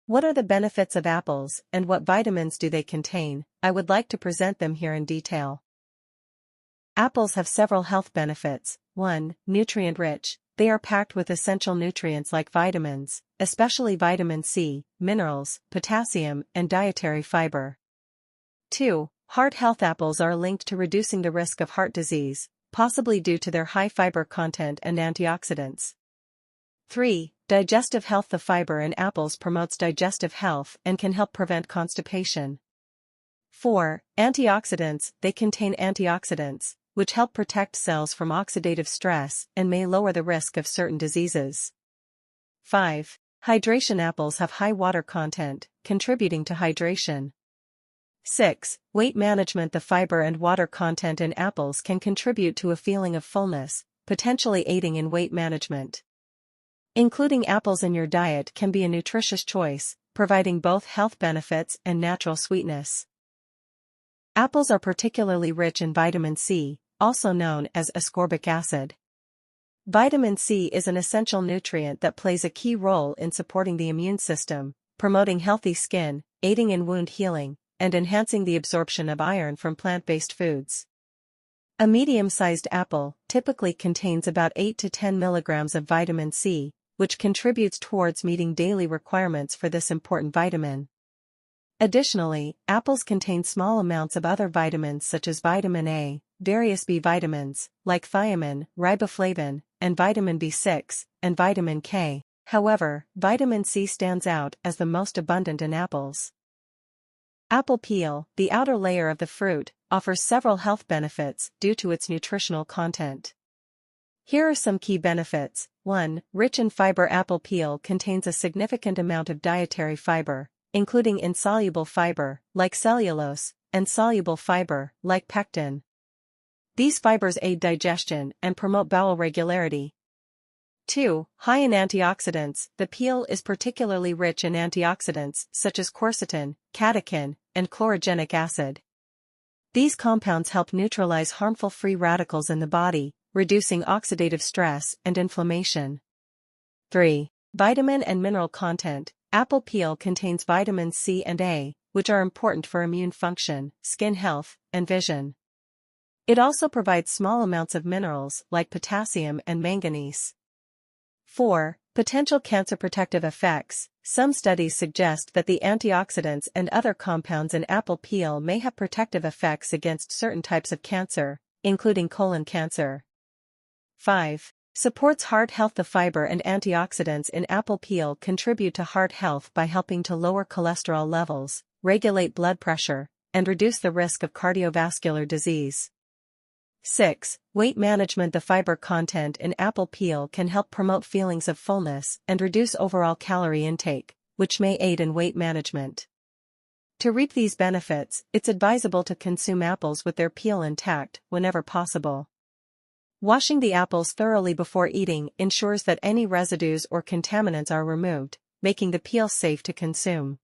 What are the benefits of apples and what vitamins do they contain? I would like to present them here in detail. Apples have several health benefits. 1. Nutrient-rich. They are packed with essential nutrients like vitamins, especially vitamin C, minerals, potassium, and dietary fiber. 2. Heart health. Apples are linked to reducing the risk of heart disease, possibly due to their high fiber content and antioxidants. 3. Digestive health. The fiber in apples promotes digestive health and can help prevent constipation. 4. Antioxidants. They contain antioxidants, which help protect cells from oxidative stress and may lower the risk of certain diseases. 5. Hydration. Apples have high water content, contributing to hydration. 6. Weight management. The fiber and water content in apples can contribute to a feeling of fullness, potentially aiding in weight management. Including apples in your diet can be a nutritious choice, providing both health benefits and natural sweetness. Apples are particularly rich in vitamin C, also known as ascorbic acid. Vitamin C is an essential nutrient that plays a key role in supporting the immune system, promoting healthy skin, aiding in wound healing, and enhancing the absorption of iron from plant-based foods. A medium-sized apple typically contains about 8 to 10 milligrams of vitamin C, which contributes towards meeting daily requirements for this important vitamin. Additionally, apples contain small amounts of other vitamins such as vitamin A, various B vitamins, like thiamine, riboflavin, and vitamin B6, and vitamin K. However, vitamin C stands out as the most abundant in apples. Apple peel, the outer layer of the fruit, offers several health benefits due to its nutritional content. Here are some key benefits. 1. Rich in fiber. Apple peel contains a significant amount of dietary fiber, including insoluble fiber, like cellulose, and soluble fiber, like pectin. These fibers aid digestion and promote bowel regularity. 2. High in antioxidants. The peel is particularly rich in antioxidants such as quercetin, catechin, and chlorogenic acid. These compounds help neutralize harmful free radicals in the body, reducing oxidative stress and inflammation. 3. Vitamin and mineral content. Apple peel contains vitamins C and A, which are important for immune function, skin health, and vision. It also provides small amounts of minerals like potassium and manganese. 4. Potential cancer protective effects. Some studies suggest that the antioxidants and other compounds in apple peel may have protective effects against certain types of cancer, including colon cancer. 5. Supports heart health. The fiber and antioxidants in apple peel contribute to heart health by helping to lower cholesterol levels, regulate blood pressure, and reduce the risk of cardiovascular disease. 6. Weight management. The fiber content in apple peel can help promote feelings of fullness and reduce overall calorie intake, which may aid in weight management. To reap these benefits, it's advisable to consume apples with their peel intact whenever possible. Washing the apples thoroughly before eating ensures that any residues or contaminants are removed, making the peel safe to consume.